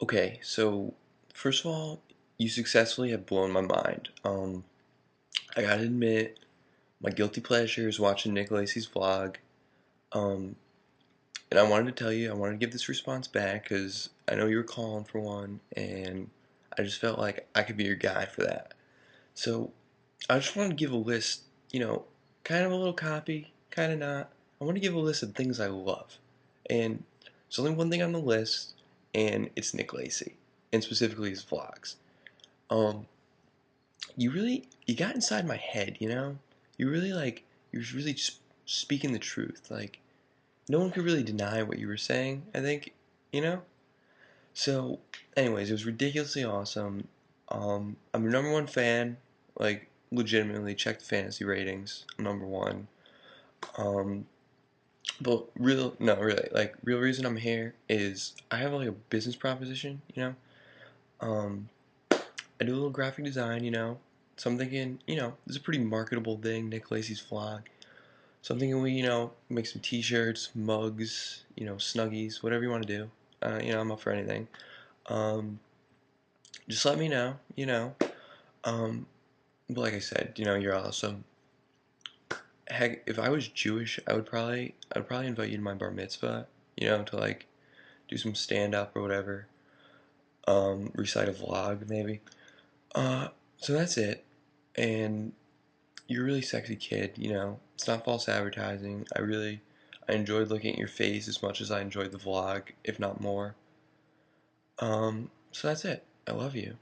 Okay, so first of all, you successfully have blown my mind. I gotta admit, my guilty pleasure is watching Nick Lacey's vlog. Um, and I wanted to tell you, I wanted to give this response back because I know you were calling for one, and I just felt like I could be your guy for that. So I just wanted to give a list, kind of a little copy, kind of not. I want to give a list of things I love, and there's only one thing on the list, and it's Nick Lacey, and specifically his vlogs. Um, you got inside my head, you know? You really you're really speaking the truth. Like, no one could really deny what you were saying, I think, you know? So, anyways, it was ridiculously awesome. I'm your number one fan. Like, legitimately, check the fantasy ratings. I'm number one. Um, but no, really, real reason I'm here is I have like a business proposition, you know? Um, I do a little graphic design, So I'm thinking, this is a pretty marketable thing, Nick Lacey's vlog. So I'm thinking we, make some t-shirts, mugs, snuggies, whatever you want to do. I'm up for anything. Um, just let me know, Um, but like I said, you're awesome. Heck, if I was Jewish, I'd probably invite you to my bar mitzvah, to like do some stand up or whatever. Recite a vlog maybe. Uh, so that's it. And you're a really sexy kid, It's not false advertising. I enjoyed looking at your face as much as I enjoyed the vlog, if not more. So that's it. I love you.